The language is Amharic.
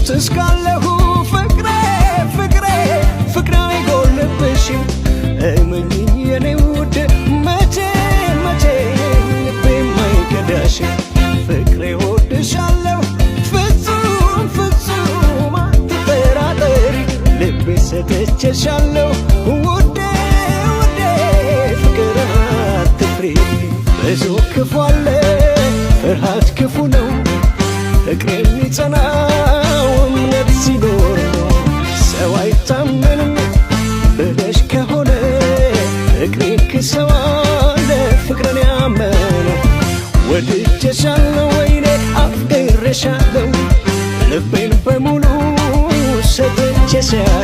በሕይወት እስካለሁ ፍቅሬ ፍቅሬ ፍቅሬ አይጎልብሽም እመኚኝ የኔ ውድ መቼ መቼ ልቤ አይከዳሽም ፍቅሬ እወድሻለሁ ፍጹም ፍጹም አትጠራጠሪ ልቤ ሰጥቼሻለሁ ውዴ ውዴ ፍቅር አትፍሪ ብዙ ክፉ አለ ፍርሃት ክፉ ነው ፍቅር የሚጸናው እምነት ሲኖር ሰው አይታመንም ብለሽ ከሆነ ፍቅሬን ክሰዋለ ፍቅርን ያመነ ወድጄሻለሁ ወይኔ አፍቅሬሻለሁ ልቤን በሙሉ ሰጥቼሻለሁ